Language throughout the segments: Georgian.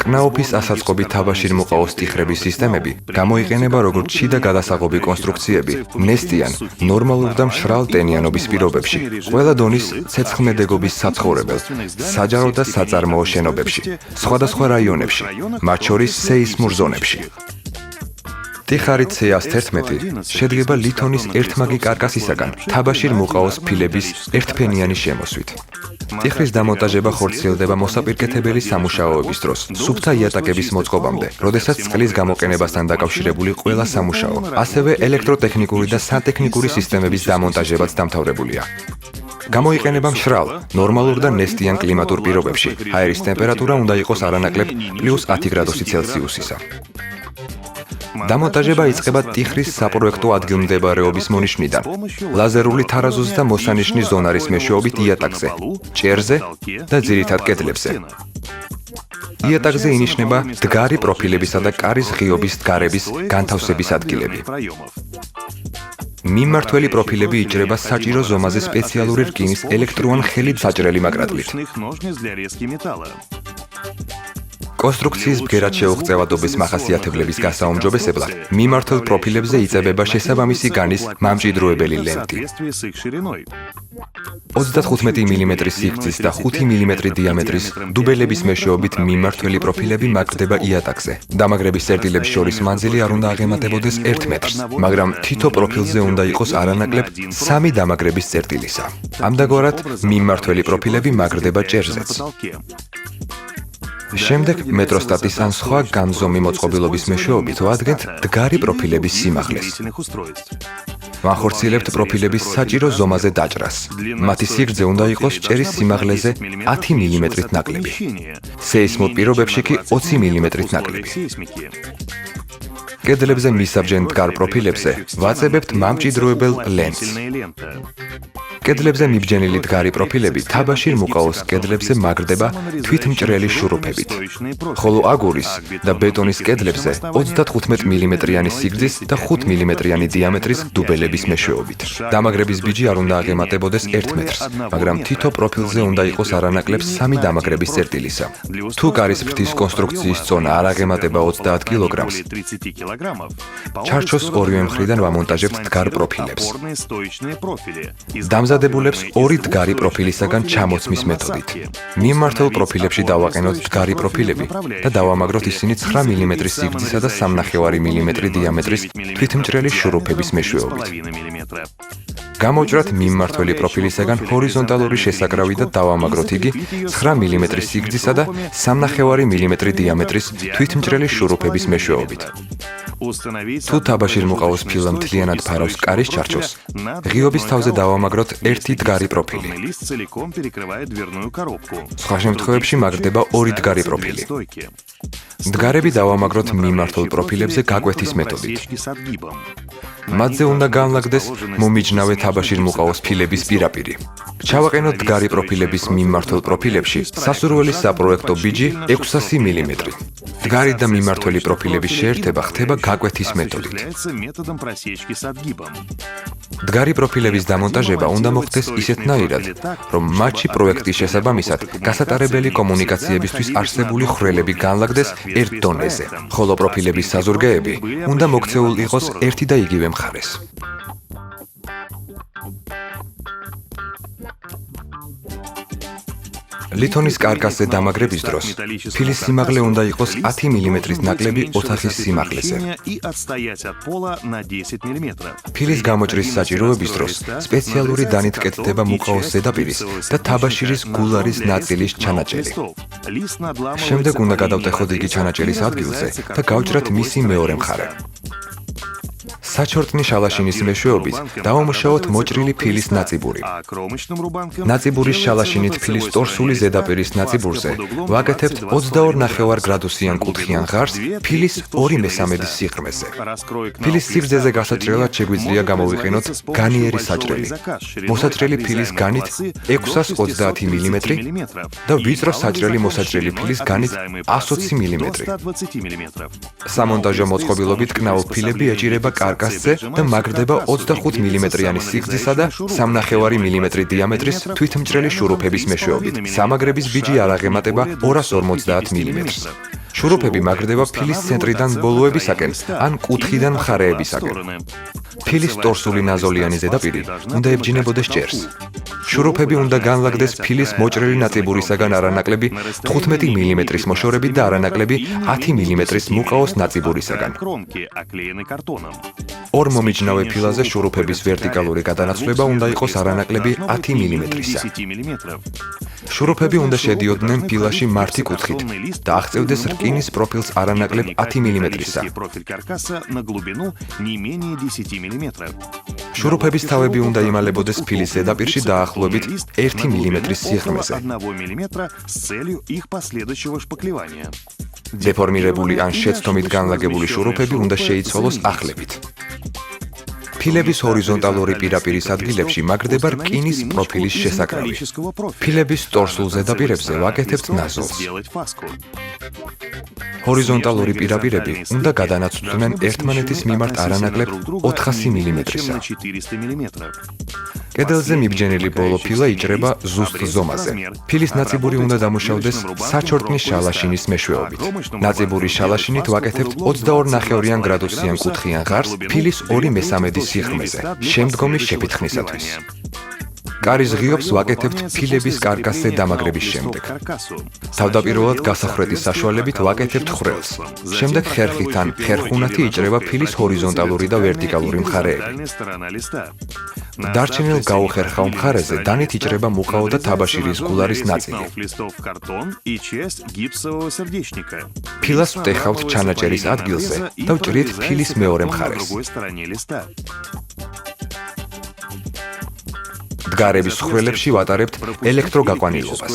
კნაოფის ასაწყობი თაბაშირმოყაოს ტიხრების სისტემები გამოიყენება როგორც შიდა გადასაღობი კონსტრუქციები ნესტიან, ნორმალურ და მშრალ ტენიანობის პირობებში, ყველა დონის ცეცხლმედეგობის საცხოვრებელ, საჯარო და საწარმოო შენობებში, სხვადასხვა რაიონებში, მათ შორის სეისმურ ზონებში. ტიხარი C111 შედგება ლითონის ერთმაგი კარკასისაგან თაბაშირმოყაოს ფილების ერთფენიანი შემოსვით. ტიხრის დამონტაჟება ხორციელდება მოსაპირკეთებელი სამუშაოების დროს, სუფთა იატაკების მოწყობამდე, როდესაც წყლის გამოყენებასთან დაკავშირებული ყველა სამუშაო, ასევე ელექტროტექნიკური და სანტექნიკური სისტემების დამონტაჟებაც დამთავრებულია. გამოიყენება მშრალ, ნორმალურ და ნესტიან კლიმატურ პირობებში. აერის ტემპერატურა უნდა იყოს არანაკლებ +10 გრადუსი ცელსიუსისა. დამონტაჟება იწყება ტიხრის საპროექტო ადგილმდებარეობის მონიშნიდან, ლაზერული თარაზუს და მოსანიშნის ზონარის მეშვეობით იატაკზე, ჭერზე და ძირითად კედლებზე. იატაკზე ინიშნება მდგარი პროფილებისა და კარის ღიობის მდგარების განთავსების ადგილები. მიმმართველი პროფილები იჭრება საჭირო ზომაზე სპეციალური რკინის ელექტროან ხელით საჭრელი მაკრატლით. კონსტრუქციის ბგერად შეუღწევადობის მახასიათებლების გასაუმჯობესებლად მიმართულ პროფილებზე იწებება შესაბამისი განის მამჭიდროებელი ლენტი. 35 მმ სიგრძის და 5 მმ დიამეტრის დუბელების მეშვეობით მიმართველი პროფილები მაგდება იატაკზე. დამაგრების წერტილებს შორის მანძილი არ უნდა აღემატებოდეს 1 მეტრს, მაგრამ თითო პროფილზე უნდა იყოს არანაკლებ 3 დამაგრების წერტილისა. ამდაგორად მიმართველი პროფილები მაგრდება ჭერზეც. შემდეგ მეტროსტატის ან სხვა განზომი მოწყობილობის მეშვეობით ვადგენთ მდგარი პროფილების სიმაღლეს. ვახორციელებთ პროფილების საჭირო ზომაზე დაჭრას. მათი სიგრძე უნდა იყოს ჭერის სიმაღლეზე 10 მმ-ით ნაკლები. სეისმურ პირობებში კი 20 მმ-ით ნაკლები. კედლებზე მისაბჯენ მდგარ პროფილებზე ვაწებებთ მამჭიდროებელ ლენტს. კედლებზე მიბჯენილი მდგარი პროფილები თაბაშირმოყაოს კედლებზე მაგრდება თვითმჭრელი შურუფებით, ხოლო აგურის და ბეტონის კედლებზე 35 მმ-იანი სიგრძის და 5 მმ-იანი დიამეტრის დუბელების მეშვეობით. დამაგრების ბიჯი არ უნდა აღემატებოდეს 1 მეტრს, მაგრამ თითო პროფილზე უნდა იყოს არანაკლებ 3 დამაგრების წერტილისა. თუ კარის ფრთის კონსტრუქციის წონა არ აღემატება 30 კილოგრამს, ჩარჩოს ორივე მხრიდან ვამონტაჟებთ მდგარ პროფილებს. დამზადებულებს ორი მდგარი პროფილისაგან ჩამოცმის მეთოდით. მიმართულ პროფილებში დავაყენოთ მდგარი პროფილები და დავამაგროთ ისინი 9 მმ სიგრძისა და 3,5 მმ დიამეტრის თვითმჭრელი შურუფების მეშვეობით. გამოვჭრათ მიმმართველი პროფილისაგან ჰორიზონტალური შესაკრავი და დავამაგროთ იგი 9 მმ სიგრძისა და 3,5 მმ დიამეტრის თვითმჭრელი შურუფების მეშვეობით. თუ თაბაშირმოყაოს ფილა მთლიანად ფარავს კარის ჩარჩოს, ღიობის თავზე დავამაგროთ ერთი მდგარი პროფილი. სხვა შემთხვევებში მაგრდება ორი მდგარი პროფილი. მდგარები დავამაგროთ მიმართულ პროფილებზე გაკვეთის მეთოდით. მათზე უნდა განლაგდეს მომიჯნავე თაბაშირმოყაოს ფილების პირაპირი. ჩავაყენოთ მდგარი პროფილების მიმართულ პროფილებში სასურველი საპროექტო ბიჯი 600 მმ. მდგარი და მიმართველი პროფილების შეერთება ხდება გაკვეთის მეთოდით. მდგარი პროფილების დამონტაჟება უნდა მოხდეს ისეთნაირად, რომ მათში პროექტის შესაბამისად გასატარებელი კომუნიკაციებისთვის არსებული ხვრელები განლაგდეს ერთ დონეზე, ხოლო პროფილების საზურგეები უნდა მოქცეულ იყოს ერთი და იგივე მხარეს. ლითონის კარკასზე დამაგრების დროს ფილის სიმაღლე უნდა იყოს 10 მმ-ით ნაკლები ოთახის სიმაღლეზე. ფილის გამოჭრის საჭიროების დროს სპეციალური დანით კეთდება მუყაოს ზედაპირის და თაბაშირის გულარის ნაწილის ჩანაჭერი. შემდეგ უნდა გადავტეხოთ იგი ჩანაჭერის ადგილზე და გავჭრათ მისი მეორე მხარე. საჩორტნი შალაშინის მეშვეობით დავამუშავოთ მოჭრილი ფილის ნაწიბური. ნაწიბურის შალაშინით ფილის ტორსული ზედაპირის ნაწიბურზე ვაკეთებთ 22,5 გრადუსიან კუთხიან ღარს ფილის 2/3 სიღრმეზე. ფილის სიგრძეზე გასაჭრელად შეგვიძლია გამოვიყენოთ განიერი საჭრელი. მოსაჭრელი ფილის განით 630 მმ და ვიწრო საჭრელი მოსაჭრელი ფილის განით 120 მმ. სამონტაჟო მოწყობილობით კნაოფილები ეჭირება კარკასს კარკასზე და მაგრდება 25 მმ-იანი სიგრძისა და 3.5 მმ დიამეტრის თვითმჭრელი შურუფების მეშვეობით. სამაგრების ბიჯი არ აღემატება 250 მმ-ს. შურუფები მაგრდება ფილის ცენტრიდან ბოლოებისაკენ ან კუთხიდან მხარეებისაკენ. ფილის ტორსული ნაზოლიანი ზედაპირი უნდა ებჯინებოდეს ჭერს. შურუფები უნდა განლაგდეს ფილის მოჭრელი ნაწიბურისაგან არანაკლები 15 მმ-ის მოშორებით და არანაკლები 10 მმ-ის მუყაოს ნაწიბურისაგან. ორ მომიჯნავე ფილაზე შურუფების ვერტიკალური გადანაცვლება უნდა იყოს არანაკლები 10 მმ-ისა. შურუფები უნდა შედიოდნენ ფილაში მართი კუთხით და აღწევდეს რკინის პროფილს არანაკლებ 10 მმ-ისა. შურუფების თავები უნდა იმალებოდეს ფილის ზედაპირში დაახლოებით 1 მმ-ის სიღრმეზე. დეფორმირებული ან შეცდომით განლაგებული შურუფები უნდა შეიცვალოს ახლებით. ფილების ჰორიზონტალური პირაპირის ადგილებში მაგრდება რკინის პროფილის შესაკრავი. ფილების ტორსულ ზედაპირებზე ვაკეთებთ ნაზოლს. ჰორიზონტალური პირაპირები უნდა გადანაცვლდნენ ერთმანეთის მიმართ არანაკლებ 400 მმ-ისა. კედელზე მიბჯენილი ბოლო ფილა იჭრება ზუსტ ზომაზე. ფილის ნაწიბური უნდა დამუშავდეს საჩორტნის შალაშინის მეშვეობით. ნაწიბურის შალაშინით ვაკეთებთ 22.5 გრადუსიან კუთხიან ღარს ფილის 2/3 სიღრმეზე, შემდგომი შეფითხნისათვის. კარის ღიობს ვაკეთებთ ფილების კარკასზე დამაგრების შემდეგ. თავდაპირველად გასახრეთის საშუალებით ვაკეთებთ ხვრელს. შემდეგ ხერხით ან ხერხუნათი იჭრება ფილის ჰორიზონტალური და ვერტიკალური მხარეები. დარჩენილ გაუხერხავ მხარეზე დანით იჭრება მუყაო და თაბაშირის გულარის ნაწილი. ფილას ვტეხავთ ჩანაჭერის ადგილზე და ვჭრით ფილის მეორე მხარეს. დგარების ხვრელებში ვატარებთ ელექტროგაყვანილობას.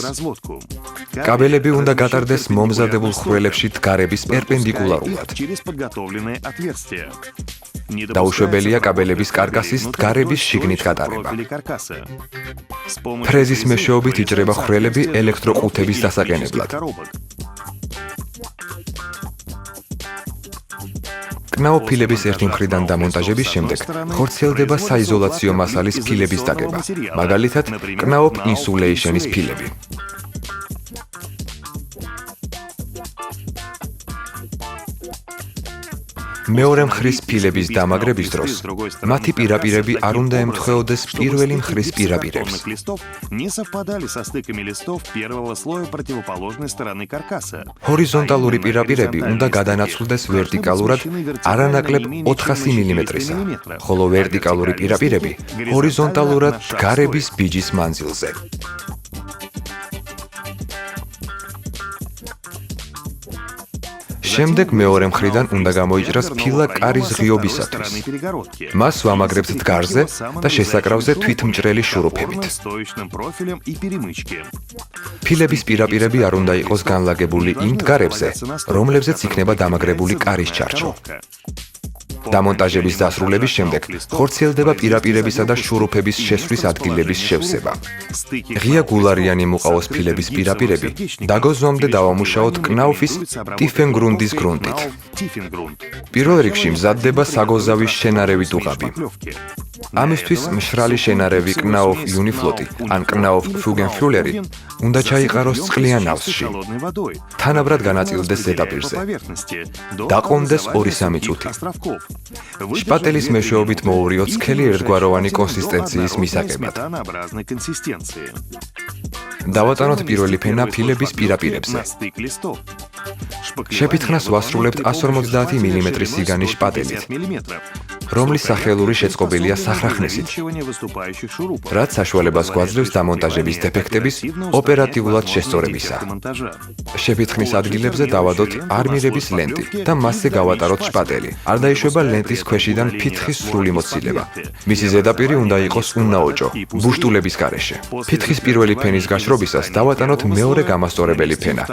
კაბელები უნდა გატარდეს მომზადებულ ხვრელებში დგარების პერპენდიკულარულად. დაუშვებელია კაბელების კარკასის დგარების შიგნით გატარება. ფრეზის მეშვეობით იჭრება ხვრელები ელექტროყუთების დასაყენებლად. კნაო ფილების ერთი მხრიდან დამონტაჟების შემდეგ ხორციელდება საიზოლაციო მასალის ფილების დაგება, მაგალითად კნაო ინსულეიშენის ფილები. მეორე მხრის ფილების დამაგრების დროს მათი პირაპირები არ უნდა ემთხვეოდეს პირველი მხრის პირაპირებს. ჰორიზონტალური პირაპირები უნდა გადანაცვლდეს ვერტიკალურად არანაკლებ 400 მმ-ისა, ხოლო ვერტიკალური პირაპირები ჰორიზონტალურად დგარების ბიჯის მანძილზე. შემდეგ მეორე მხრიდან უნდა გამოიჭრას ფილა კარის ღიობისათვის. მას ვამაგრებთ დგარზე და შესაკრავზე თვითმჭრელი შურუფებით. ფილების პირაპირები არ უნდა იყოს განლაგებული იმ დგარებზე, რომლებზეც იქნება დამაგრებული კარის ჩარჩო. დამონტაჟების დასრულების შემდეგ ხორციელდება პირაპირებისა და შურუფების შესვლის ადგილების შევსება. ღია გულარიანი მუყაოს ფილების პირაპირები დაგოზვამდე დავამუშაოთ კნაუფის ტიფენგრუნდის გრუნტით. პირველ რიგში მზადდება საგოზავის შენარევი დუღაბი. ამისთვის მშრალი შენარევი კნაუფ იუნიფლოტი ან კნაუფ ფუგენფიულერი უნდა ჩაიყაროს წყლიან ავსში. თანაბრად განაწილდეს ზედაპირზე. დაყომდეს 2-3 წუთი. შპატელის მეშვეობით მოურიოთ სქელი ერთგვაროვანი კონსისტენციის მისაღებად. დავატანოთ პირველი ფენა ფილების პირაპირებზე. შეფითხნას ვასრულებთ 150 მმ-ის სიგანის შპატელით, რომლის სახელური შეწყობილია სახრახნესით, რაც საშუალებას გვაძლევს დამონტაჟების დეფექტების ოპერატიულად შესწორებისა. შეფითხნის ადგილებზე დავადოთ არმირების ლენტი და მასზე გავატაროთ შპატელი. არ დაიშვება ლენტის ქვეშიდან ფითხის სრული მოცილება. მისი ზედაპირი უნდა იყოს უნაოჭო, ბუშტულების გარეშე. ფითხის პირველი ფენის გაშრობისას დავატანოთ მეორე გამასწორებელი ფენა.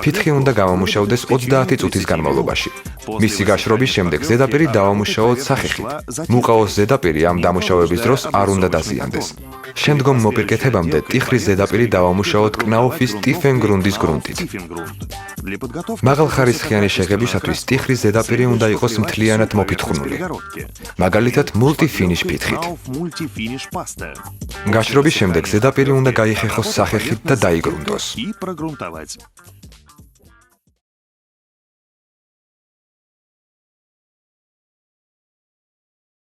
ფითხი უნდა გამომუშავდეს 30 წუთის განმავლობაში. მისი გაშრობის შემდეგ ზედაპირი დავამუშავოთ სახეხით. მუყაოს ზედაპირი ამ დამუშავების დროს არ უნდა დაზიანდეს. შემდგომ მოპირკეთებამდე ტიხრის ზედაპირი დავამუშავოთ კნაუფის ტიფენგრუნდის გრუნტით. მაღალხარისხიანი შეღებისათვის ტიხრის ზედაპირი უნდა იყოს მთლიანად მოფითხვნული. მაგალითად multi-finish ფითხით. გაშრობის შემდეგ ზედაპირი უნდა გაიხეხოს სახეხით და დაიგრუნტოს.